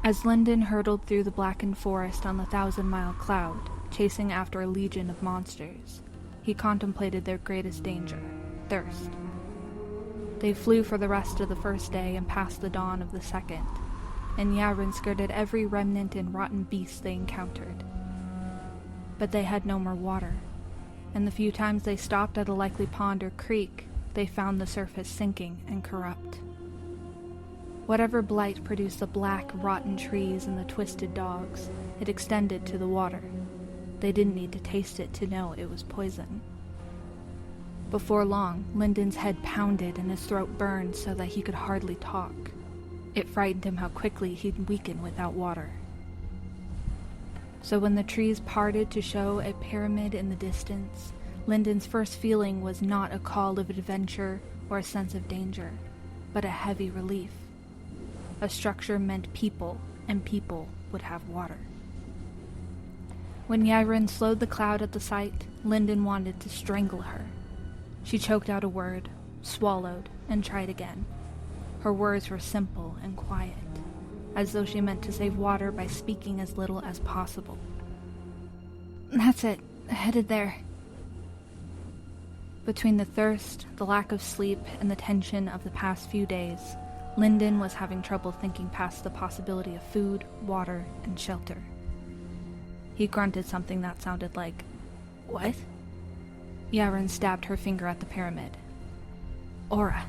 As Lyndon hurtled through the blackened forest on the 1,000-mile cloud, chasing after a legion of monsters, he contemplated their greatest danger, thirst. They flew for the rest of the first day and past the dawn of the second, and Yavrin skirted every remnant and rotten beast they encountered. But they had no more water, and the few times they stopped at a likely pond or creek, they found the surface sinking and corrupt. Whatever blight produced the black, rotten trees and the twisted dogs, it extended to the water. They didn't need to taste it to know it was poison. Before long, Lyndon's head pounded and his throat burned so that he could hardly talk. It frightened him how quickly he'd weaken without water. So when the trees parted to show a pyramid in the distance, Lyndon's first feeling was not a call of adventure or a sense of danger, but a heavy relief. A structure meant people, and people would have water. When Yavrin slowed the cloud at the sight, Lyndon wanted to strangle her. She choked out a word, swallowed, and tried again. Her words were simple and quiet, as though she meant to save water by speaking as little as possible. "That's it, headed there." Between the thirst, the lack of sleep, and the tension of the past few days, Lyndon was having trouble thinking past the possibility of food, water, and shelter. He grunted something that sounded like, "What?" Yavrin stabbed her finger at the pyramid. "Aura."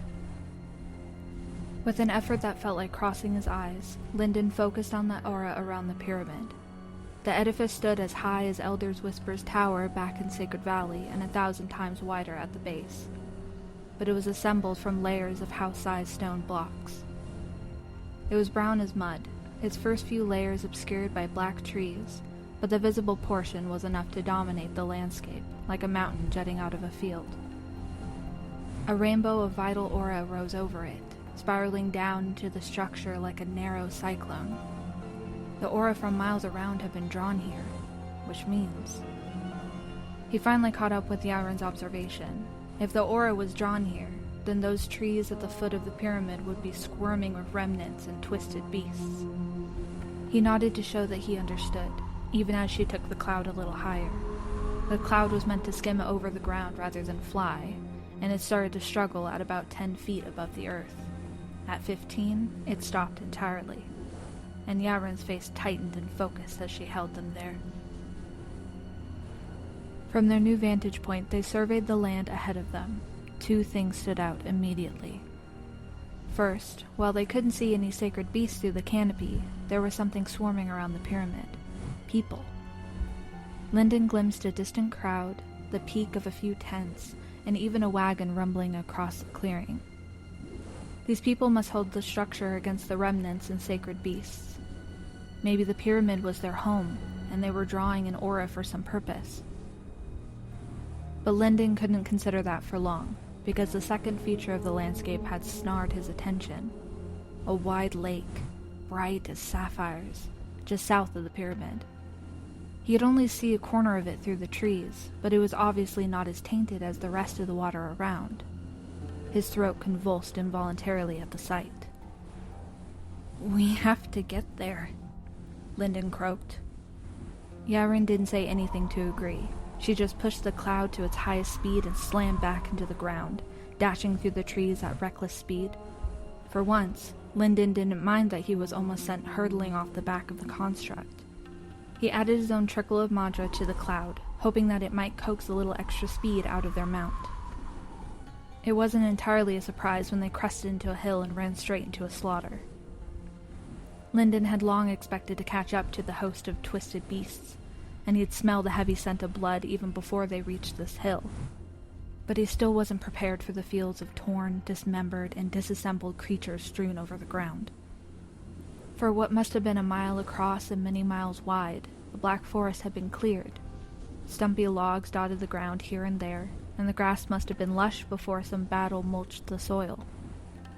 With an effort that felt like crossing his eyes, Lyndon focused on the aura around the pyramid. The edifice stood as high as Elder's Whisper's tower back in Sacred Valley and 1,000 times wider at the base. But it was assembled from layers of house-sized stone blocks. It was brown as mud, its first few layers obscured by black trees, but the visible portion was enough to dominate the landscape, like a mountain jutting out of a field. A rainbow of vital aura rose over it, spiraling down into the structure like a narrow cyclone. The aura from miles around had been drawn here, which means... He finally caught up with Yavrin's observation. If the aura was drawn here, then those trees at the foot of the pyramid would be squirming with remnants and twisted beasts. He nodded to show that he understood, even as she took the cloud a little higher. The cloud was meant to skim over the ground rather than fly, and it started to struggle at about 10 feet above the earth. At 15, it stopped entirely, and Yavrin's face tightened and focused as she held them there. From their new vantage point, they surveyed the land ahead of them. Two things stood out immediately. First, while they couldn't see any sacred beasts through the canopy, there was something swarming around the pyramid. People. Lyndon glimpsed a distant crowd, the peak of a few tents, and even a wagon rumbling across the clearing. These people must hold the structure against the remnants and sacred beasts. Maybe the pyramid was their home, and they were drawing an aura for some purpose. But Lyndon couldn't consider that for long, because the second feature of the landscape had snared his attention. A wide lake, bright as sapphires, just south of the pyramid. He could only see a corner of it through the trees, but it was obviously not as tainted as the rest of the water around. His throat convulsed involuntarily at the sight. "We have to get there," Lyndon croaked. Yavrin didn't say anything to agree. She just pushed the cloud to its highest speed and slammed back into the ground, dashing through the trees at reckless speed. For once, Lyndon didn't mind that he was almost sent hurtling off the back of the construct. He added his own trickle of mantra to the cloud, hoping that it might coax a little extra speed out of their mount. It wasn't entirely a surprise when they crested into a hill and ran straight into a slaughter. Lyndon had long expected to catch up to the host of twisted beasts, and he'd smell the heavy scent of blood even before they reached this hill. But he still wasn't prepared for the fields of torn, dismembered, and disassembled creatures strewn over the ground. For what must have been a mile across and many miles wide, the black forest had been cleared. Stumpy logs dotted the ground here and there, and the grass must have been lush before some battle mulched the soil.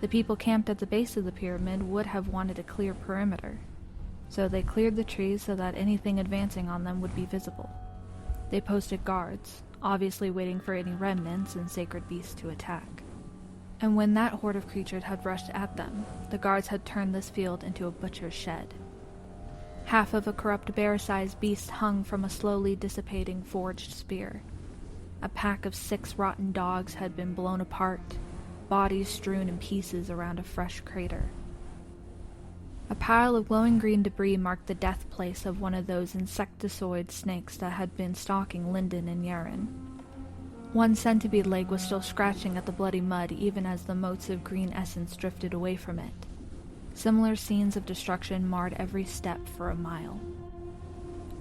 The people camped at the base of the pyramid would have wanted a clear perimeter, so they cleared the trees so that anything advancing on them would be visible. They posted guards, obviously waiting for any remnants and sacred beasts to attack. And when that horde of creatures had rushed at them, the guards had turned this field into a butcher's shed. Half of a corrupt bear-sized beast hung from a slowly dissipating forged spear. A pack of 6 rotten dogs had been blown apart, bodies strewn in pieces around a fresh crater. A pile of glowing green debris marked the death place of one of those insectoid snakes that had been stalking Lyndon and Yaren. One centipede leg was still scratching at the bloody mud even as the motes of green essence drifted away from it. Similar scenes of destruction marred every step for a mile.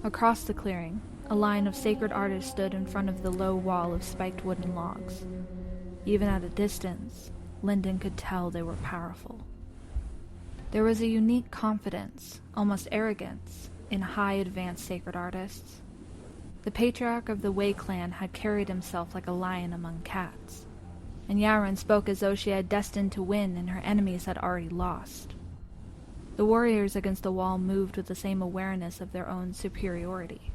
Across the clearing, a line of sacred artists stood in front of the low wall of spiked wooden logs. Even at a distance, Lyndon could tell they were powerful. There was a unique confidence, almost arrogance, in high advanced sacred artists. The patriarch of the Wei clan had carried himself like a lion among cats, and Yaren spoke as though she had destined to win and her enemies had already lost. The warriors against the wall moved with the same awareness of their own superiority.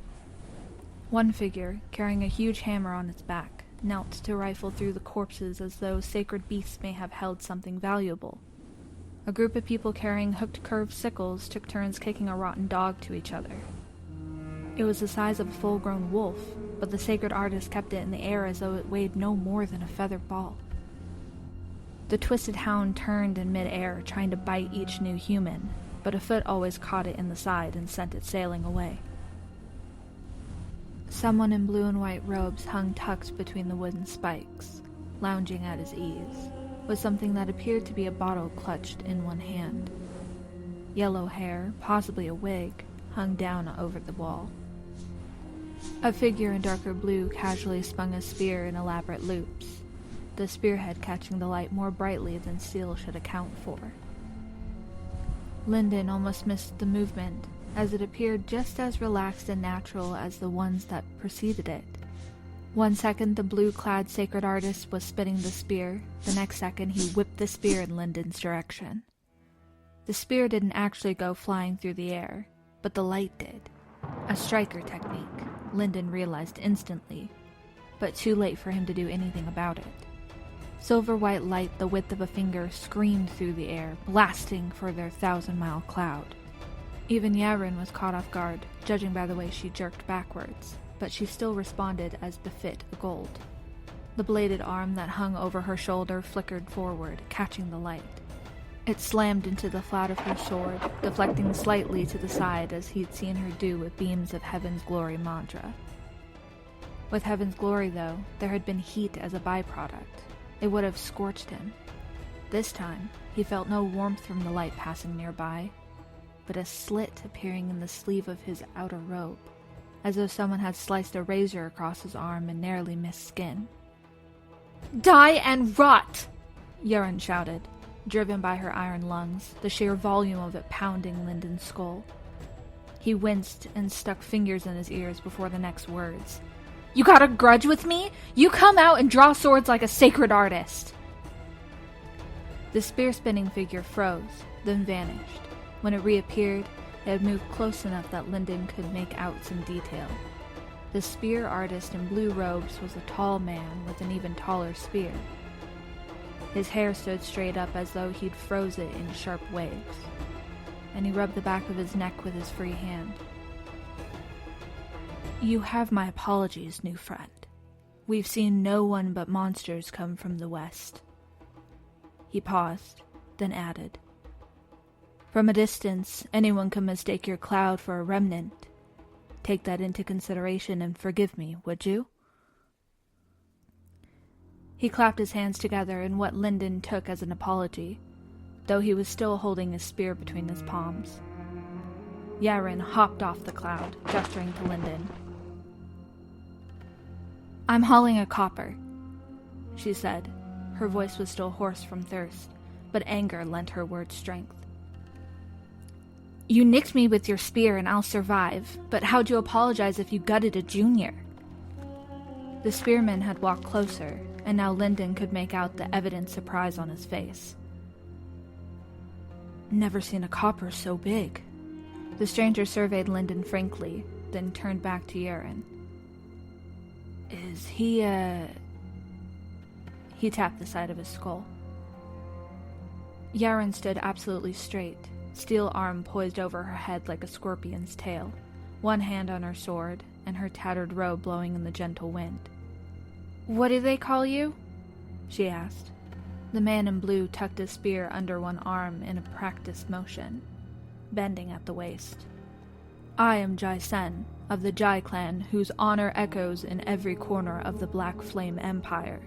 One figure, carrying a huge hammer on its back, knelt to rifle through the corpses as though sacred beasts may have held something valuable. A group of people carrying hooked curved sickles took turns kicking a rotten dog to each other. It was the size of a full-grown wolf, but the sacred artist kept it in the air as though it weighed no more than a feather ball. The twisted hound turned in mid-air, trying to bite each new human, but a foot always caught it in the side and sent it sailing away. Someone in blue and white robes hung tucked between the wooden spikes, lounging at his ease, with something that appeared to be a bottle clutched in one hand. Yellow hair, possibly a wig, hung down over the wall. A figure in darker blue casually spun a spear in elaborate loops, the spearhead catching the light more brightly than steel should account for. Lyndon almost missed the movement, as it appeared just as relaxed and natural as the ones that preceded it. 1 second the blue-clad sacred artist was spinning the spear, the next second he whipped the spear in Lyndon's direction. The spear didn't actually go flying through the air, but the light did. A striker technique, Lyndon realized instantly, but too late for him to do anything about it. Silver-white light the width of a finger screamed through the air, blasting for their 1,000-mile cloud. Even Yaren was caught off guard, judging by the way she jerked backwards, but she still responded as befit a gold. The bladed arm that hung over her shoulder flickered forward, catching the light. It slammed into the flat of her sword, deflecting slightly to the side as he'd seen her do with beams of Heaven's Glory mantra. With Heaven's Glory, though, there had been heat as a byproduct. It would have scorched him. This time, he felt no warmth from the light passing nearby, but a slit appearing in the sleeve of his outer robe, as though someone had sliced a razor across his arm and narrowly missed skin. "Die and rot!" Yaren shouted, driven by her iron lungs, the sheer volume of it pounding Lyndon's skull. He winced and stuck fingers in his ears before the next words. "You got a grudge with me? You come out and draw swords like a sacred artist!" The spear-spinning figure froze, then vanished. When it reappeared, it had moved close enough that Lyndon could make out some detail. The spear artist in blue robes was a tall man with an even taller spear. His hair stood straight up as though he'd froze it in sharp waves, and he rubbed the back of his neck with his free hand. "You have my apologies, new friend. We've seen no one but monsters come from the west." He paused, then added, "From a distance, anyone can mistake your cloud for a remnant. Take that into consideration and forgive me, would you?" He clapped his hands together in what Lyndon took as an apology, though he was still holding his spear between his palms. Yaren hopped off the cloud, gesturing to Lyndon. "I'm hauling a copper," she said. Her voice was still hoarse from thirst, but anger lent her words strength. "You nicked me with your spear and I'll survive, but how'd you apologize if you gutted a junior?" The spearman had walked closer, and now Lyndon could make out the evident surprise on his face. "Never seen a copper so big." The stranger surveyed Lyndon frankly, then turned back to Yaren. "Is he, He tapped the side of his skull. Yaren stood absolutely straight, steel arm poised over her head like a scorpion's tail, one hand on her sword, and her tattered robe blowing in the gentle wind. "What do they call you?" she asked. The man in blue tucked his spear under one arm in a practiced motion, bending at the waist. "I am Jai Sen, of the Jai clan, whose honor echoes in every corner of the Black Flame Empire.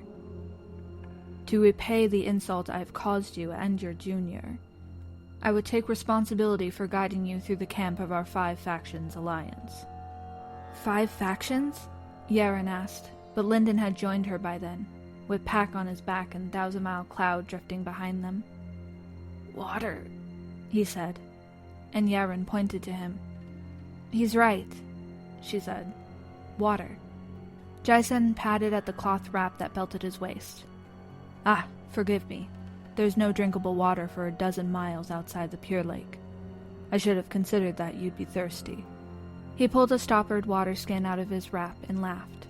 To repay the insult I have caused you and your junior, I would take responsibility for guiding you through the camp of our 5 factions alliance." 5 factions? Yaren asked, but Lyndon had joined her by then, with Pack on his back and 1,000-mile cloud drifting behind them. "Water," he said, and Yaren pointed to him. "He's right," she said. "Water." Jaisen patted at the cloth wrap that belted his waist. "Ah, forgive me. There's no drinkable water for 12 miles outside the Pure Lake. I should have considered that you'd be thirsty." He pulled a stoppered water skin out of his wrap and laughed.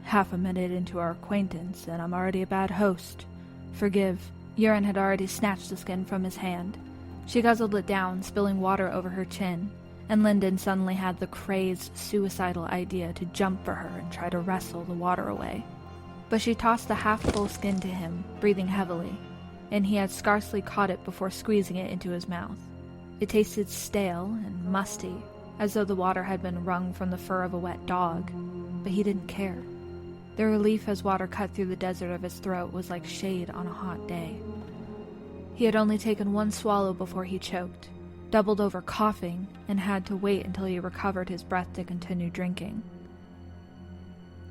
"Half a minute into our acquaintance, and I'm already a bad host. Forgive." Yaren had already snatched the skin from his hand. She guzzled it down, spilling water over her chin, and Lyndon suddenly had the crazed, suicidal idea to jump for her and try to wrestle the water away. But she tossed the half-full skin to him, breathing heavily, and he had scarcely caught it before squeezing it into his mouth. It tasted stale and musty, as though the water had been wrung from the fur of a wet dog, but he didn't care. The relief as water cut through the desert of his throat was like shade on a hot day. He had only taken one swallow before he choked, doubled over coughing, and had to wait until he recovered his breath to continue drinking.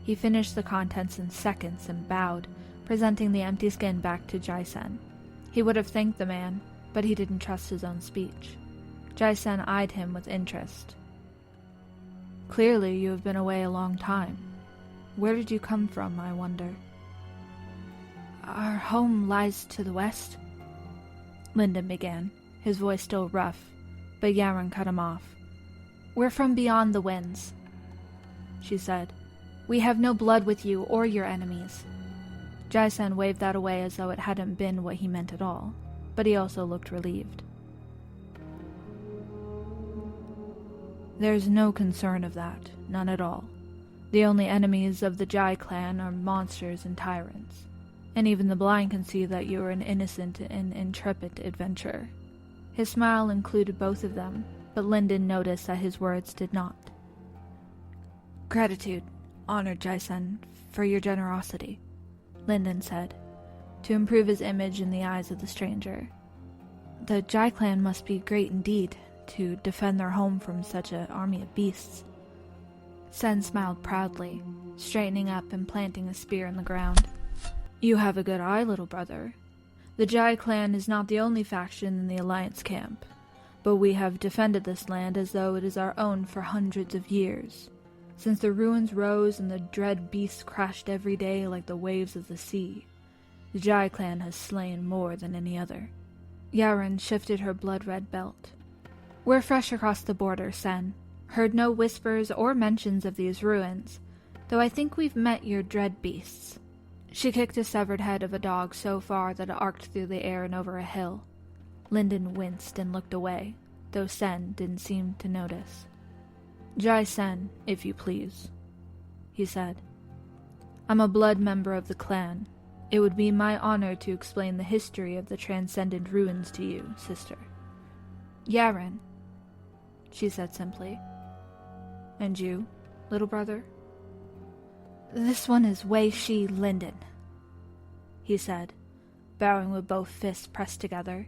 He finished the contents in seconds and bowed, presenting the empty skin back to Jaisen. He would have thanked the man, but he didn't trust his own speech. Jaisen eyed him with interest. "Clearly you have been away a long time. Where did you come from, I wonder?" "Our home lies to the west," Lyndon began, his voice still rough, but Yaren cut him off. "We're from beyond the winds," she said. "We have no blood with you or your enemies." Jaisen waved that away as though it hadn't been what he meant at all, but he also looked relieved. "There's no concern of that, none at all. The only enemies of the Jai clan are monsters and tyrants, and even the blind can see that you are an innocent and intrepid adventurer." His smile included both of them, but Lyndon noticed that his words did not. "Gratitude, honored Jaisen, for your generosity," Lyndon said, to improve his image in the eyes of the stranger. "The Jai clan must be great indeed, to defend their home from such an army of beasts." Sen smiled proudly, straightening up and planting a spear in the ground. "You have a good eye, little brother. The Jai clan is not the only faction in the Alliance camp, but we have defended this land as though it is our own for hundreds of years. Since the ruins rose and the dread beasts crashed every day like the waves of the sea, the Jai clan has slain more than any other." Yaren shifted her blood-red belt. "We're fresh across the border, Sen. Heard no whispers or mentions of these ruins, though I think we've met your dread beasts." She kicked the severed head of a dog so far that it arced through the air and over a hill. Lyndon winced and looked away, though Sen didn't seem to notice. "Jai Sen, if you please," he said. "I'm a blood member of the clan. It would be my honor to explain the history of the transcendent ruins to you, sister." "Yaren," she said simply. "And you, little brother?" "This one is Wei Shi Lyndon," he said, bowing with both fists pressed together.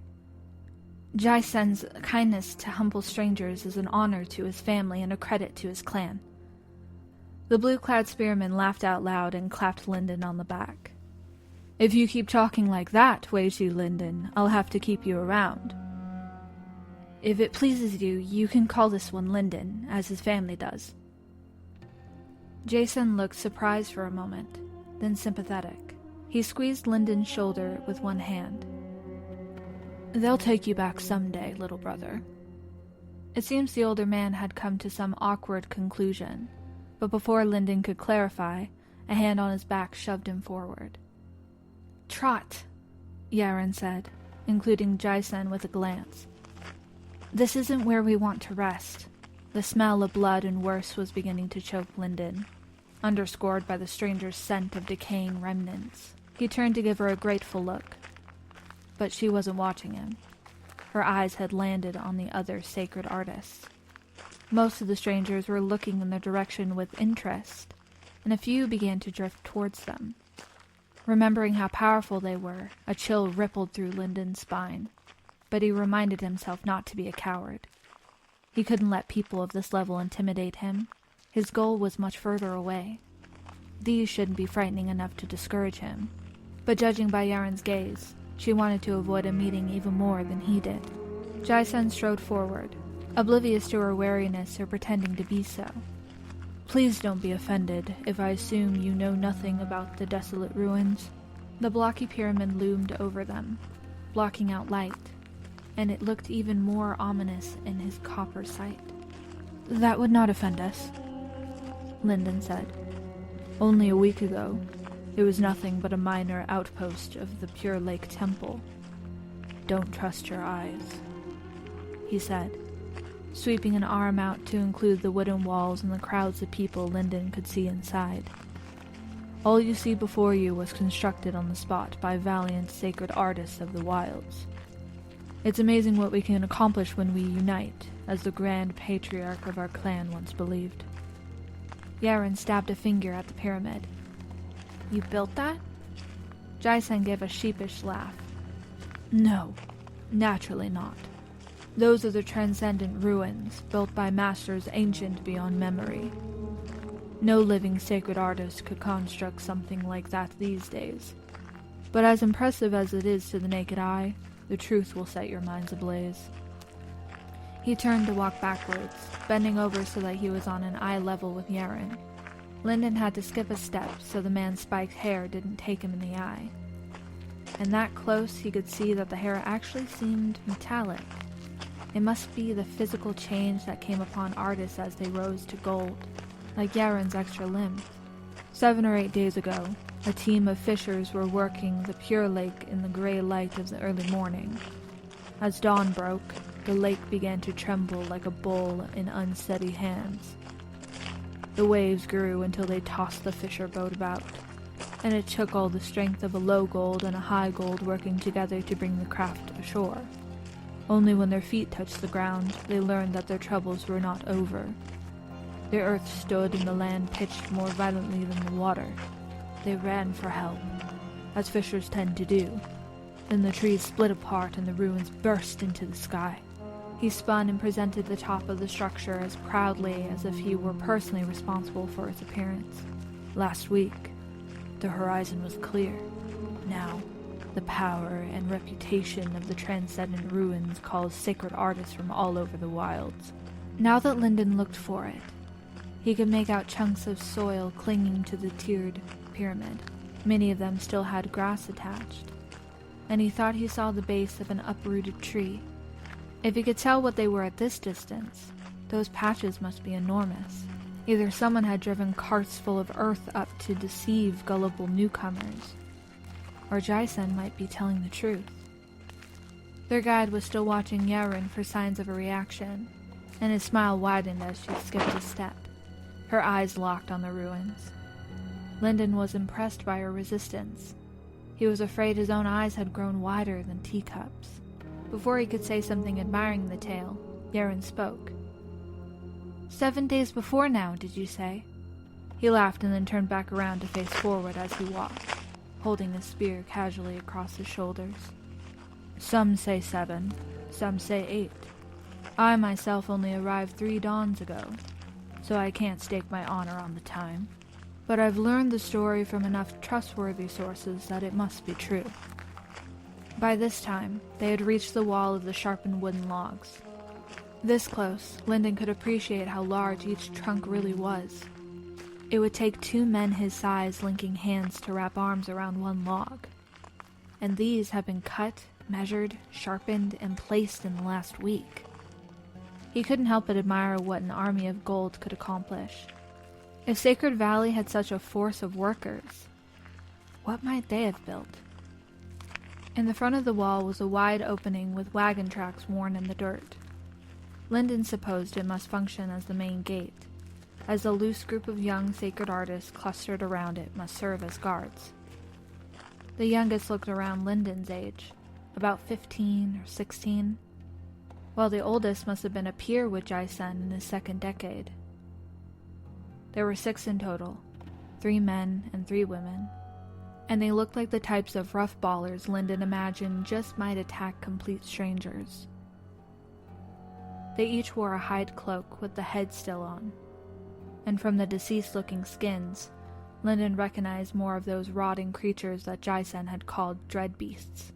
"Jai Sen's kindness to humble strangers is an honor to his family and a credit to his clan." The blue-clad spearman laughed out loud and clapped Lyndon on the back. "If you keep talking like that, Wei Shi Lyndon, I'll have to keep you around." "If it pleases you, you can call this one Lyndon, as his family does." Jason looked surprised for a moment, then sympathetic. He squeezed Lyndon's shoulder with one hand. "They'll take you back someday, little brother." It seems the older man had come to some awkward conclusion, but before Lyndon could clarify, a hand on his back shoved him forward. "Trot," Yaren said, including Jaisen with a glance. "This isn't where we want to rest." The smell of blood and worse was beginning to choke Linden, underscored by the stranger's scent of decaying remnants. He turned to give her a grateful look, but she wasn't watching him. Her eyes had landed on the other sacred artists. Most of the strangers were looking in their direction with interest, and a few began to drift towards them. Remembering how powerful they were, a chill rippled through Linden's spine, but he reminded himself not to be a coward. He couldn't let people of this level intimidate him. His goal was much further away. These shouldn't be frightening enough to discourage him, but judging by Yaren's gaze, she wanted to avoid a meeting even more than he did. Jaisen strode forward, oblivious to her wariness or pretending to be so. "Please don't be offended if I assume you know nothing about the desolate ruins." The blocky pyramid loomed over them, blocking out light, and it looked even more ominous in his copper sight. "That would not offend us," Linden said. "Only a week ago, it was nothing but a minor outpost of the Pure Lake Temple. Don't trust your eyes," he said, sweeping an arm out to include the wooden walls and the crowds of people Linden could see inside. "All you see before you was constructed on the spot by valiant sacred artists of the wilds. It's amazing what we can accomplish when we unite, as the grand patriarch of our clan once believed." Yaren stabbed a finger at the pyramid. "You built that?" Jaisen gave a sheepish laugh. "No, naturally not. Those are the transcendent ruins, built by masters ancient beyond memory. No living sacred artist could construct something like that these days. But as impressive as it is to the naked eye, the truth will set your minds ablaze." He turned to walk backwards, bending over so that he was on an eye level with Yaren. Linden had to skip a step so the man's spiked hair didn't take him in the eye. And that close he could see that the hair actually seemed metallic. It must be the physical change that came upon artists as they rose to gold, like Yaren's extra limb. 7 or 8 days ago, a team of fishers were working the Pure Lake in the gray light of the early morning. As dawn broke, the lake began to tremble like a bowl in unsteady hands. The waves grew until they tossed the fisher boat about, and it took all the strength of a low gold and a high gold working together to bring the craft ashore. Only when their feet touched the ground, they learned that their troubles were not over. The earth stood and the land pitched more violently than the water. They ran for help, as fishers tend to do. Then the trees split apart and the ruins burst into the sky. He spun and presented the top of the structure as proudly as if he were personally responsible for its appearance. Last week, the horizon was clear. Now, the power and reputation of the transcendent ruins calls sacred artists from all over the wilds. Now that Linden looked for it, he could make out chunks of soil clinging to the tiered pyramid. Many of them still had grass attached, and he thought he saw the base of an uprooted tree. If he could tell what they were at this distance, those patches must be enormous. Either someone had driven carts full of earth up to deceive gullible newcomers, or Jaisen might be telling the truth. Their guide was still watching Yaren for signs of a reaction, and his smile widened as she skipped a step. Her eyes locked on the ruins. Linden was impressed by her resistance. He was afraid his own eyes had grown wider than teacups. Before he could say something admiring the tale, Yaren spoke. 7 days before now, did you say? He laughed and then turned back around to face forward as he walked, holding his spear casually across his shoulders. Some say 7, some say 8. I myself only arrived 3 dawns ago, so I can't stake my honor on the time. But I've learned the story from enough trustworthy sources that it must be true. By this time, they had reached the wall of the sharpened wooden logs. This close, Linden could appreciate how large each trunk really was. It would take 2 men his size linking hands to wrap arms around one log. And these had been cut, measured, sharpened, and placed in the last week. He couldn't help but admire what an army of gold could accomplish. If Sacred Valley had such a force of workers, what might they have built? In the front of the wall was a wide opening with wagon tracks worn in the dirt. Lyndon supposed it must function as the main gate, as the loose group of young sacred artists clustered around it must serve as guards. The youngest looked around Lyndon's age, about 15 or 16, while the oldest must have been a peer with Jai-sen in his second decade. There were 6 in total, 3 men and 3 women, and they looked like the types of rough ballers Lyndon imagined just might attack complete strangers. They each wore a hide cloak with the head still on, and from the deceased-looking skins, Lyndon recognized more of those rotting creatures that Jai-sen had called dread beasts.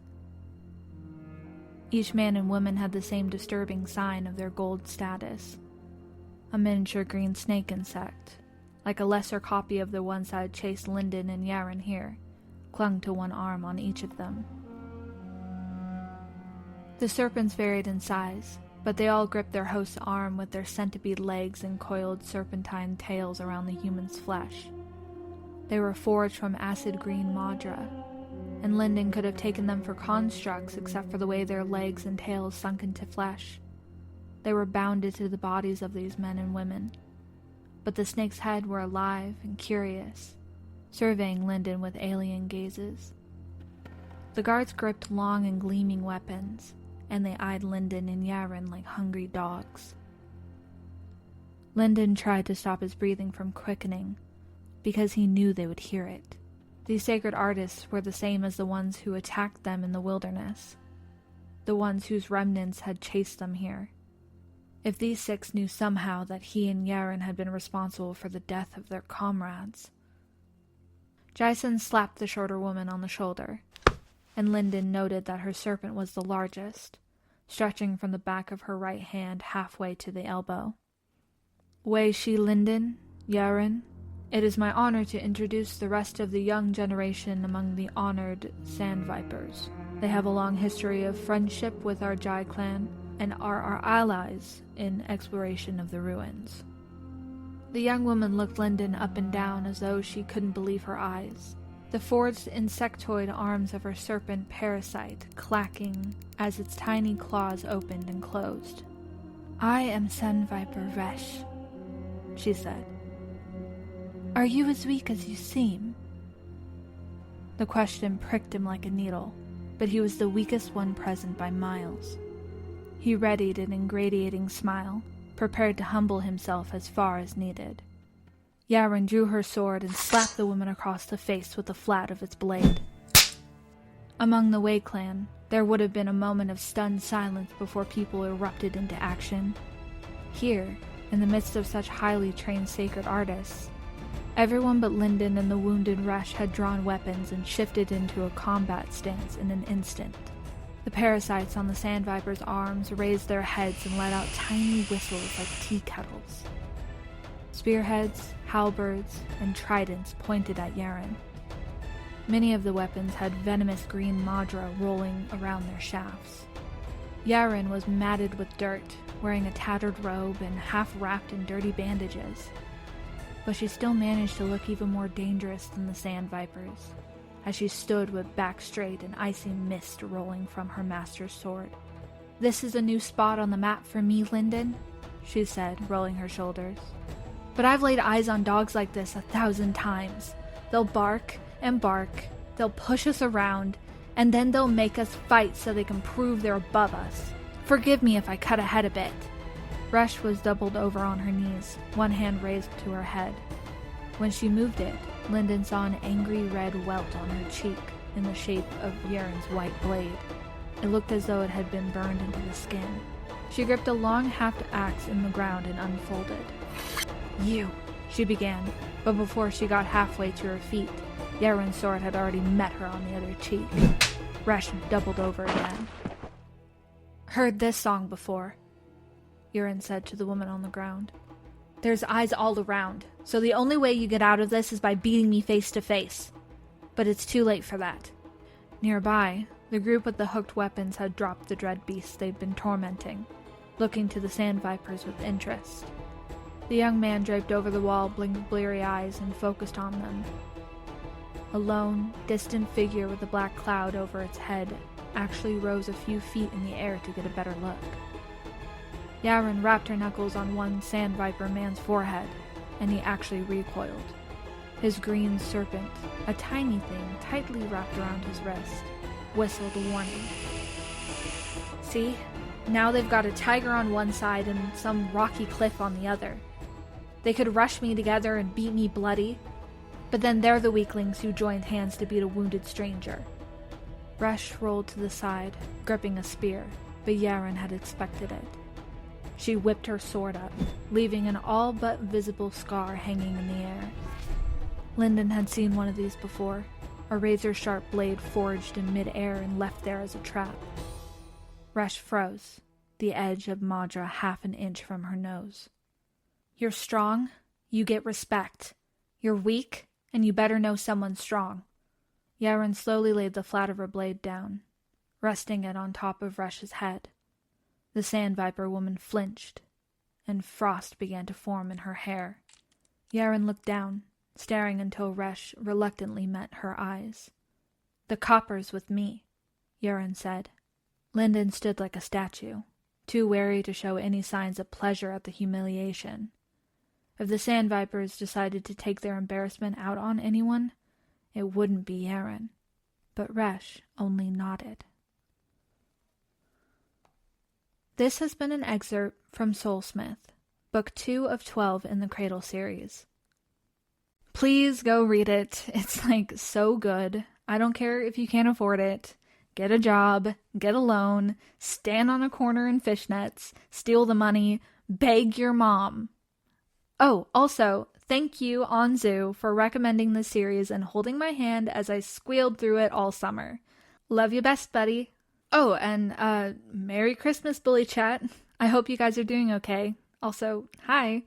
Each man and woman had the same disturbing sign of their gold status, a miniature green snake insect, like a lesser copy of the ones that had chased Lyndon and Yaren here, clung to one arm on each of them. The serpents varied in size, but they all gripped their host's arm with their centipede legs and coiled serpentine tails around the human's flesh. They were forged from acid green madra, and Lyndon could have taken them for constructs except for the way their legs and tails sunk into flesh. They were bounded to the bodies of these men and women, but the snake's head were alive and curious, surveying Lyndon with alien gazes. The guards gripped long and gleaming weapons, and they eyed Lyndon and Yaren like hungry dogs. Lyndon tried to stop his breathing from quickening, because he knew they would hear it. These sacred artists were the same as the ones who attacked them in the wilderness, the ones whose remnants had chased them here. If these 6 knew somehow that he and Yaren had been responsible for the death of their comrades. Jai-sen slapped the shorter woman on the shoulder, and Lyndon noted that her serpent was the largest, stretching from the back of her right hand halfway to the elbow. Wei Shi Lyndon, Yaren, it is my honor to introduce the rest of the young generation among the honored Sand Vipers. They have a long history of friendship with our Jai clan, and are our allies in exploration of the ruins. The young woman looked Lyndon up and down as though she couldn't believe her eyes, the forged insectoid arms of her serpent parasite clacking as its tiny claws opened and closed. "I am Sun Viper Resh," she said. "Are you as weak as you seem?" The question pricked him like a needle, but he was the weakest one present by miles. He readied an ingratiating smile, prepared to humble himself as far as needed. Yaren drew her sword and slapped the woman across the face with the flat of its blade. Among the Wei clan, there would have been a moment of stunned silence before people erupted into action. Here, in the midst of such highly trained sacred artists, everyone but Lyndon and the wounded Resh had drawn weapons and shifted into a combat stance in an instant. The parasites on the Sand Viper's arms raised their heads and let out tiny whistles like tea kettles. Spearheads, halberds, and tridents pointed at Yaren. Many of the weapons had venomous green madra rolling around their shafts. Yaren was matted with dirt, wearing a tattered robe and half wrapped in dirty bandages. But she still managed to look even more dangerous than the Sand Vipers, as she stood with back straight and icy mist rolling from her master's sword. "This is a new spot on the map for me, Lyndon," she said, rolling her shoulders. "But I've laid eyes on dogs like this 1,000 times. They'll bark and bark, they'll push us around, and then they'll make us fight so they can prove they're above us. Forgive me if I cut ahead a bit." Resh was doubled over on her knees, one hand raised to her head. When she moved it, Lyndon saw an angry red welt on her cheek in the shape of Yaren's white blade. It looked as though it had been burned into the skin. She gripped a long haft axe in the ground and unfolded. "You," she began, but before she got halfway to her feet, Yaren's sword had already met her on the other cheek. Resh doubled over again. "Heard this song before," Yaren said to the woman on the ground. "There's eyes all around, so the only way you get out of this is by beating me face to face. But it's too late for that." Nearby, the group with the hooked weapons had dropped the dread beasts they'd been tormenting, looking to the Sand Vipers with interest. The young man draped over the wall blinked bleary eyes and focused on them. A lone, distant figure with a black cloud over its head actually rose a few feet in the air to get a better look. Yaren wrapped her knuckles on one sand viper man's forehead, and he actually recoiled. His green serpent, a tiny thing tightly wrapped around his wrist, whistled a warning. See? Now they've got a tiger on one side and some rocky cliff on the other. They could rush me together and beat me bloody, but then they're the weaklings who joined hands to beat a wounded stranger. Resh rolled to the side, gripping a spear, but Yaren had expected it. She whipped her sword up, leaving an all but visible scar hanging in the air. Lyndon had seen one of these before, a razor-sharp blade forged in mid-air and left there as a trap. Resh froze, the edge of Madra half an inch from her nose. You're strong, you get respect. You're weak, and you better know someone's strong. Yaren slowly laid the flat of her blade down, resting it on top of Resh's head. The sand viper woman flinched, and frost began to form in her hair. Yaren looked down, staring until Resh reluctantly met her eyes. The copper's with me, Yaren said. Lyndon stood like a statue, too wary to show any signs of pleasure at the humiliation. If the sand vipers decided to take their embarrassment out on anyone, it wouldn't be Yaren. But Resh only nodded. This has been an excerpt from Soulsmith, Book 2 of 12 in the Cradle series. Please go read it. It's so good. I don't care if you can't afford it. Get a job, get a loan, stand on a corner in fishnets, steal the money, beg your mom. Oh, also, thank you, Anzu, for recommending this series and holding my hand as I squealed through it all summer. Love you best, buddy. Oh, and Merry Christmas, Bully Chat. I hope you guys are doing okay. Also, hi.